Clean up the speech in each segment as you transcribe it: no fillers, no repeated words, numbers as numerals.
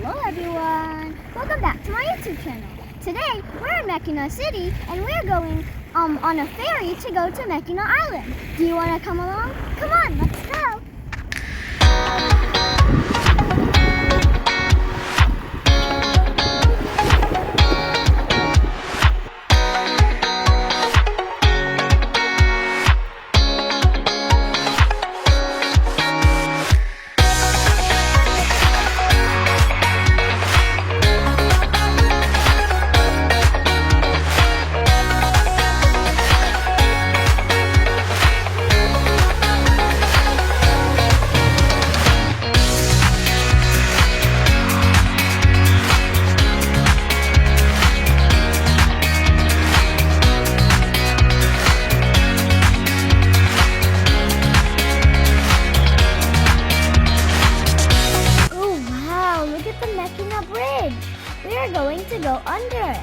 Hello everyone! Welcome back to my YouTube channel. Today we're in Mackinac City and we're going on a ferry to go to Mackinac Island. Do you want to come along? Come on, let's go! We are going to go under it.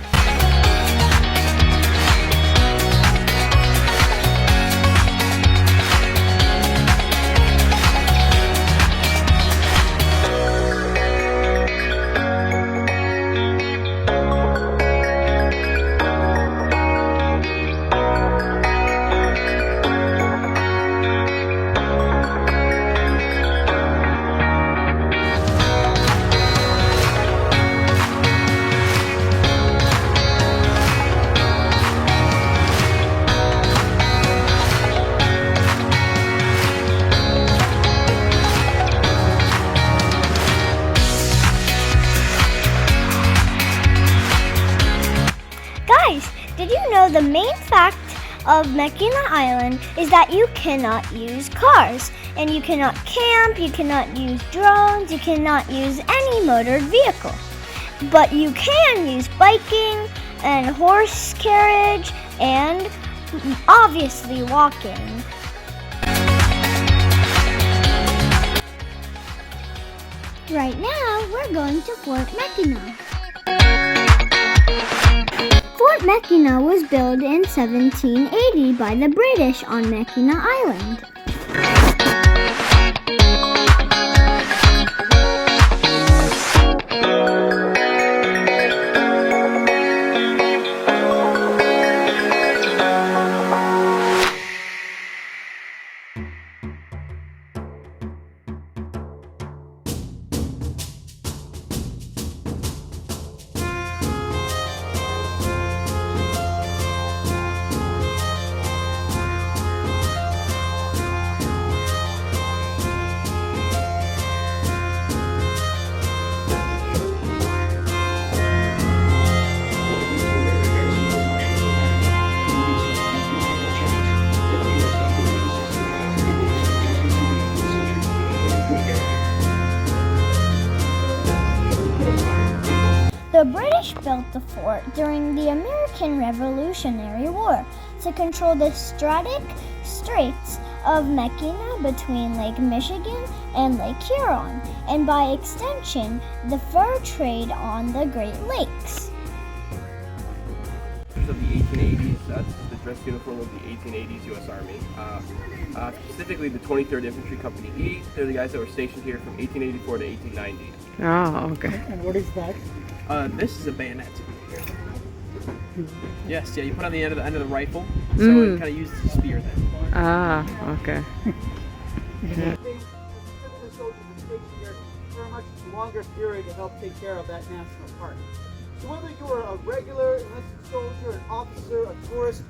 Did you know the main fact of Mackinac Island is that you cannot use cars, and you cannot camp, you cannot use drones, you cannot use any motored vehicle. But you can use biking and horse carriage and obviously walking. Right now, we're going to Fort Mackinac. Fort Mackinac was built in 1780 by the British on Mackinac Island. The British built the fort during the American Revolutionary War to control the straits of Mackinac between Lake Michigan and Lake Huron, and by extension, the fur trade on the Great Lakes. Of the 1880s, that's the dress uniform of the 1880s U.S. Army. Specifically the 23rd Infantry Company E. They're the guys that were stationed here from 1884 to 1890. Oh, okay. And what is that? This is a bayonet. Yes, yeah, you put on the end of the rifle, so it kind of uses a spear then. Ah, okay. The soldiers were stationed here for a much longer period to help take care of that national park. So whether you were a regular enlisted soldier, an officer, a tourist,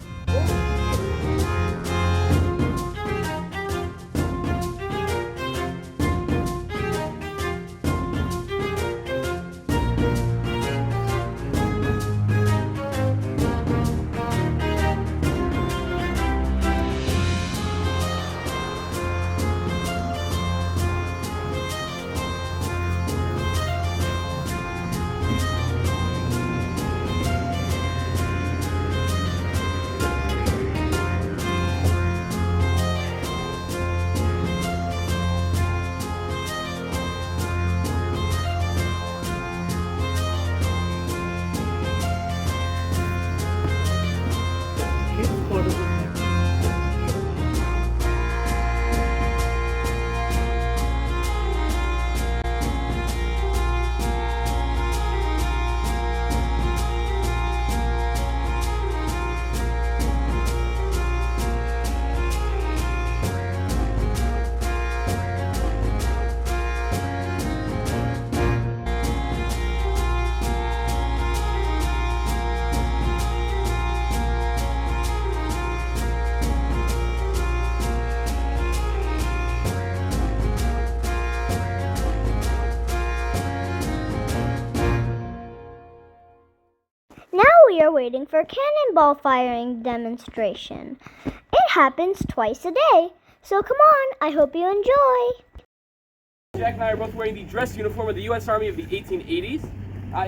waiting for a cannonball firing demonstration. It happens twice a day. So come on, I hope you enjoy. Jack and I are both wearing the dress uniform of the U.S. Army of the 1880s.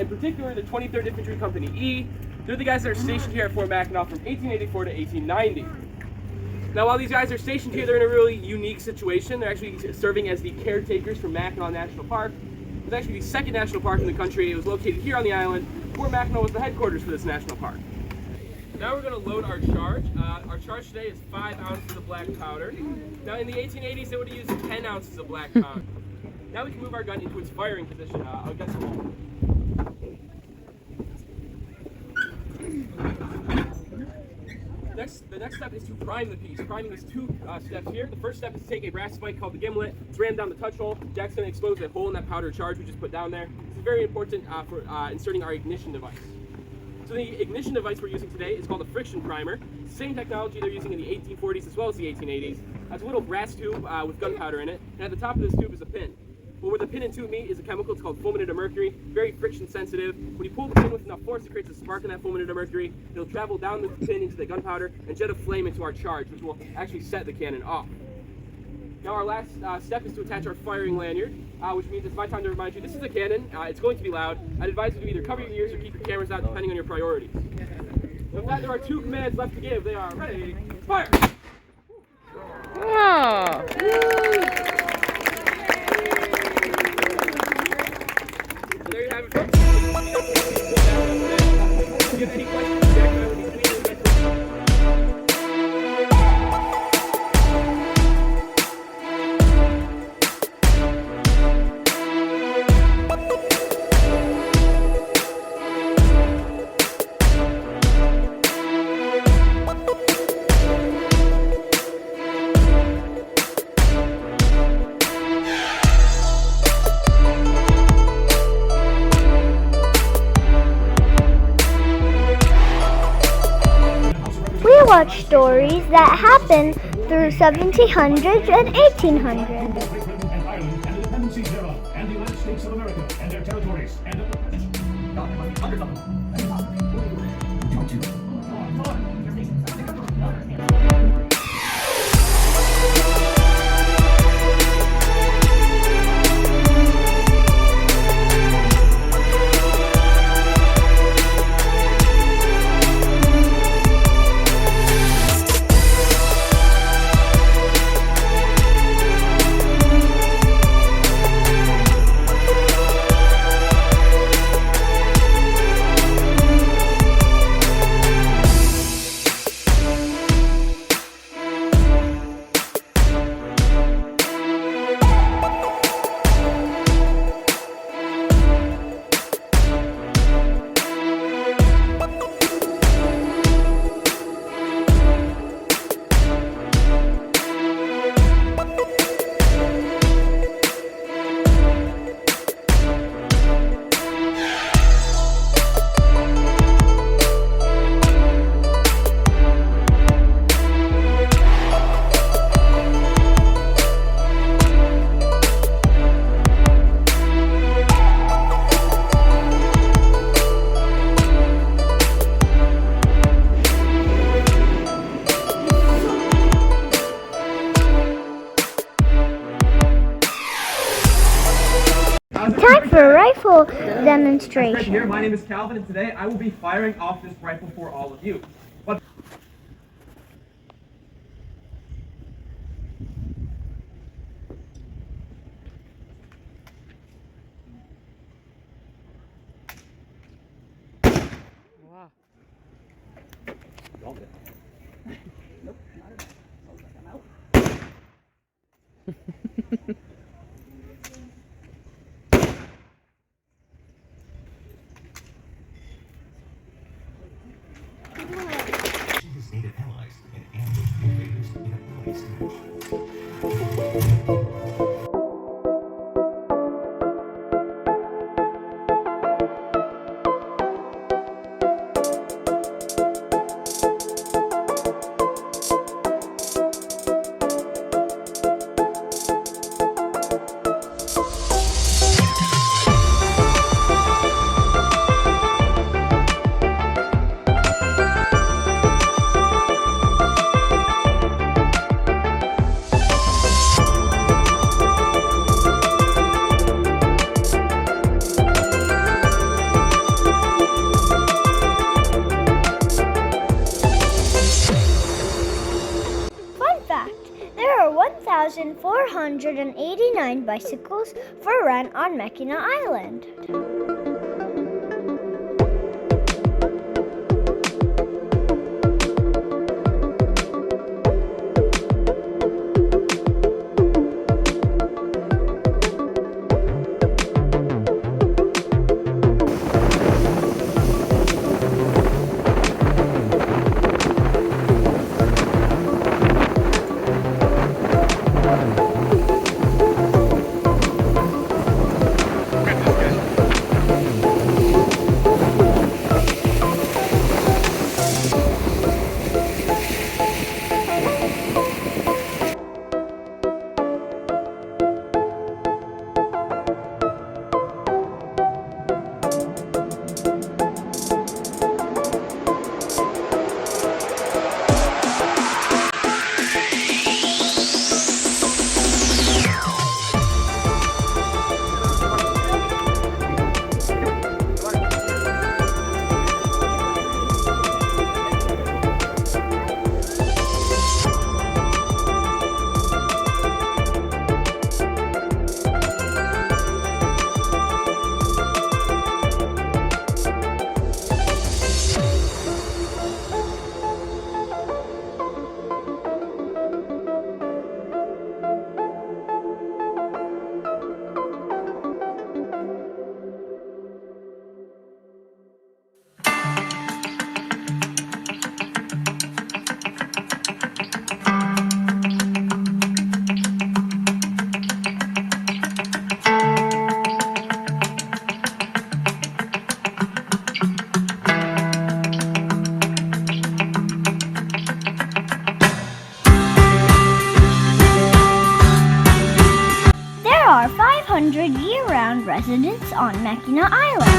In particular, the 23rd Infantry Company E. They're the guys that are stationed here at Fort Mackinac from 1884 to 1890. Now, while these guys are stationed here, they're in a really unique situation. They're actually serving as the caretakers for Mackinac National Park. It's actually the second national park in the country. It was located here on the island. Fort Mackinac was the headquarters for this national park. Now we're going to load our charge. Our charge today is 5 ounces of black powder. Now, in the 1880s, they would have used 10 ounces of black powder. Now we can move our gun into its firing position against the wall. The next step is to prime the piece. Priming is 2 steps here. The first step is to take a brass spike called the gimlet, it's rammed down the touch hole. Jack's going to expose a hole in that powder charge we just put down there. This is very important for inserting our ignition device. So the ignition device we're using today is called a friction primer. Same technology they're using in the 1840s as well as the 1880s. It's a little brass tube with gunpowder in it, and at the top of this tube is a pin. Well, where the pin and tube meet is a chemical. It's called fulminate of mercury, very friction sensitive. When you pull the pin with enough force, it creates a spark in that fulminate of mercury. It'll travel down the pin into the gunpowder and jet a flame into our charge, which will actually set the cannon off. Now our last step is to attach our firing lanyard, which means it's my time to remind you this is a cannon. It's going to be loud. I'd advise you to either cover your ears or keep your cameras out depending on your priorities. With that, there are 2 commands left to give. They are ready, fire! Oh. So there you have it, folks. If you have any questions, Jack and I will be pleased to answer. Watch stories that happened through 1700s and 1800s. And Ireland and the dependencies thereof, and the United States of America and their territories, and Time for a rifle demonstration. Here, my name is Calvin, and today I will be firing off this rifle for all of you. But Wow. native allies and ambush invaders in a bloody skirmish. 589 bicycles for rent on Mackinac Island. There are 500 year-round residents on Mackinac Island.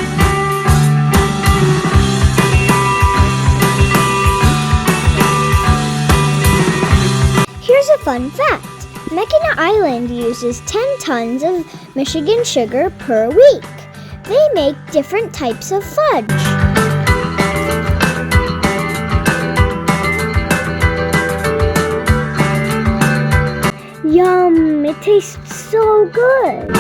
Here's a fun fact. Mackinac Island uses 10 tons of Michigan sugar per week. They make different types of fudge. Yum! It tastes so good!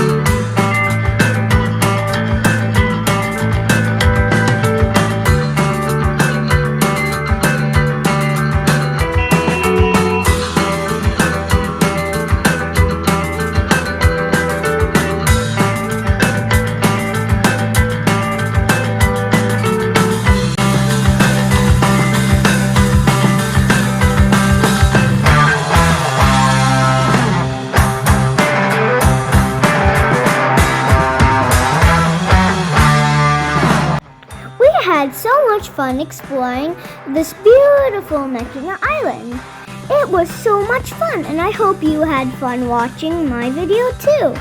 Had so much fun exploring this beautiful Mackinac Island. It was so much fun, and I hope you had fun watching my video too.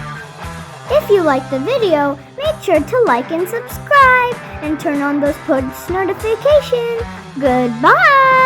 If you liked the video, make sure to like and subscribe and turn on those post notifications. Goodbye!